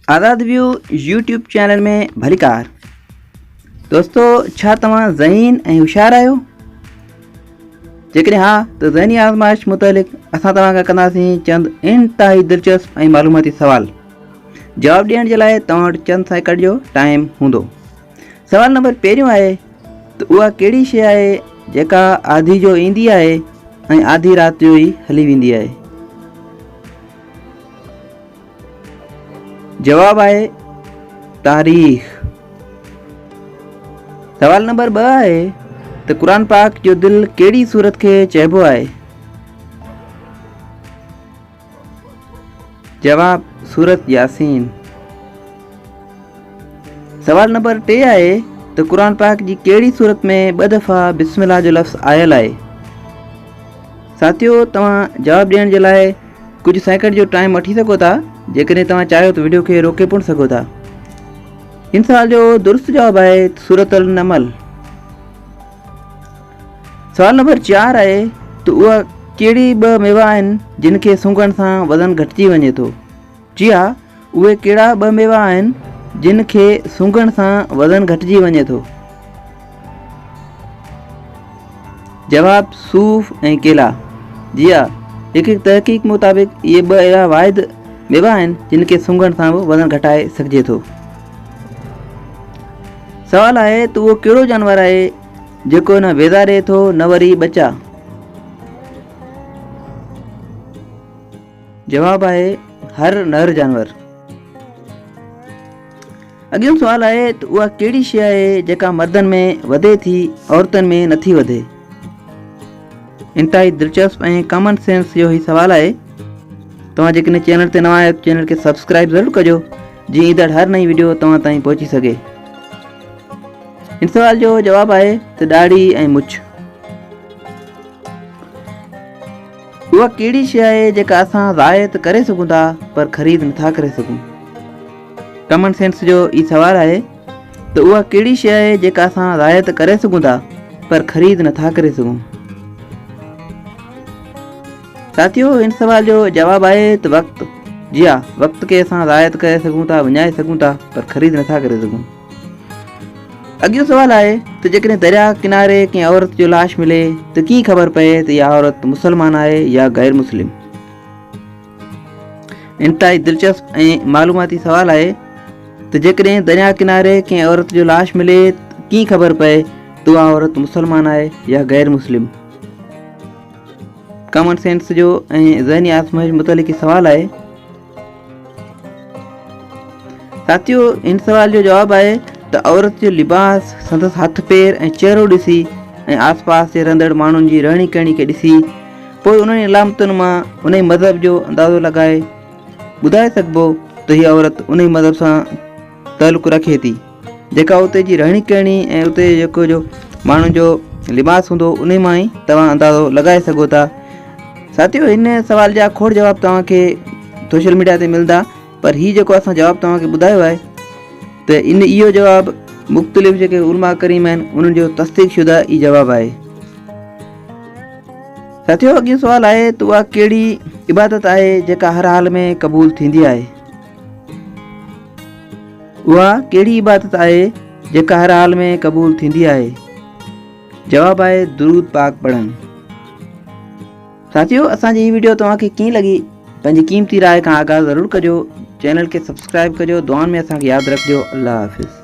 आज़ाद view YouTube channel में भलीकार। दोस्तों, छा तव्हां ज़हीन ऐं होशियार आहियो? जेकॾहिं हा त ज़हनी आज़माइश मुतलिक़ असां तव्हांखां कंदासीं चंद इंतहाई दिलचस्प ऐं मालूमाती सवाल। जवाब ॾियण जे लाइ तव्हां वटि चंद सेकंड जो टाइम हूंदो। सवाल नंबर पहिरियों आहे त उहा कहिड़ी शइ आहे जेका आधी जो ईंदी आहे ऐं आधी राति जो ई हली वेंदी आहे? जवाब आहे तारीख़। सवाल नंबर 2 आहे त क़ुरान पाक जो दिल कहिड़ी सूरत खे चइबो आहे? जवाब सूरत यासीन। सवाल नंबर 3 आहे त क़ुरान पाक जी कहिड़ी सूरत में 2 दफ़ा बिस्मिल्लाह जो लफ़्ज़ आयल आहे? साथियो, तव्हां जवाब ॾियण जे लाइ कुझु सेकंड जो टाइम वठी सघो था। जेकॾहिं तव्हां चाहियो त वीडियो खे रोके पिणु सघो था। इन सवाल जो दुरुस्त जवाब आहे सूरत अल नमल। सवाल नंबर 4 आहे त उहा कहिड़ी 2 मेवा आहिनि जिन खे सूंघण सां वज़न घटिजी वञे थो? जी हा, उहे कहिड़ा 2 मेवा आहिनि जिन खे सूंघण सां वज़न घटिजी वञे थो? जवाब सूफ़ ऐं केला। जी हा, हिकु तहक़ीक़ मुताबिक़ इहे 2 अहिड़ा वाहिद मेवा आहिनि जिन खे सूंघण सां बि वज़न घटाए सघिजे थो। सवाल आहे त उहो कहिड़ो जानवर आहे जेको न वेज़ारे थो न वरी ॿचा? जवाब आहे हर नर जानवर। अॻियो सवाल आहे त उहा कहिड़ी शइ आहे जेका मर्दनि में वधे थी औरतुनि में नथी वधे? इंतहाई दिलचस्प ऐं कॉमन सेंस जो ही सवाल आहे। तव्हां जेकॾहिं चैनल ते नवां आहियो चैनल खे सब्सक्राइब ज़रूरु कजो जीअं ईंदड़ हर नई वीडियो तव्हां ताईं पहुची सघे। इन सवाल जो जवाब आहे त ॾाढ़ी ऐं मुछ। उहा कहिड़ी शइ आहे जेका असां ज़ायत करे सघूं था पर ख़रीद नथा करे सघूं? कॉमन सेंस जो ई सवाल आहे त उहा कहिड़ी शइ आहे जेका असां ज़ायत करे सघूं था पर ख़रीद नथा करे सघूं? साथियो, इन सवाल जो जवाब आहे त वक़्तु। जी हा, वक़्त खे असां ज़ायत करे सघूं था, विञाए सघूं था पर ख़रीद नथा करे सघूं। अॻियो सवाल आहे त जेकॾहिं दरिया किनारे कंहिं औरत जो लाश मिले त कीअं ख़बर पए त इहा औरत मुसलमान आहे या गैर मुस्लिम? इंतहाई दिलचस्प ऐं मालूमाती सवाल आहे त जेकॾहिं दरिया किनारे कंहिं औरत जो लाश मिले त कीअं ख़बर पए त उहा औरत मुसलमान आहे या गैर मुस्लिम? कॉमन सेंस जो ऐं ज़हनी आज़माइश मुतलिक़ सवाल आहे। साथियो, इन सवाल जो जवाब आहे त औरत जो लिबास, संदसि हथ पेर ऐं चहिरो ॾिसी ऐं आसपास जे रहंदड़ माण्हुनि जी रहणी कहणी खे ॾिसी पोइ उन्हनि अलामतुनि मां उन ई मज़हब जो अंदाज़ो लॻाए ॿुधाए सघिबो त हीअ औरत उन ई मज़हब सां तालुक़ु रखे थी। जेका उते जी रहणी कहणी ऐं उते जेको जो माण्हुनि जो लिबास हूंदो उन मां ई तव्हां अंदाज़ो लॻाए सघो था। साथियो, हिन सवाल जा खोड़ जवाब तव्हांखे सोशल मीडिया ते मिलंदा, पर हीउ जेको असां जवाबु तव्हांखे ॿुधायो आहे त इहो जवाबु मुख़्तलिफ़ जेके उलमा करीम आहिनि उन्हनि जो तस्दीक़ शुदा ई जवाबु आहे। साथियो, अॻियो सवाल आहे त उहा कहिड़ी इबादत आहे जेका हर हाल में क़बूल थींदी आहे? उहा कहिड़ी इबादत आहे जेका हर हाल में क़बूल थींदी आहे? जवाबु आहे दुरूद पाक पढ़णु। साथियो, असांजी हीअ वीडियो तव्हांखे कीअं लॻी पंहिंजी क़ीमती राय खां आगाह ज़रूरु कजो। चैनल खे सब्सक्राइब कजो। दुआनि में असांखे यादि रखिजो। अल्लाह हाफ़िज़।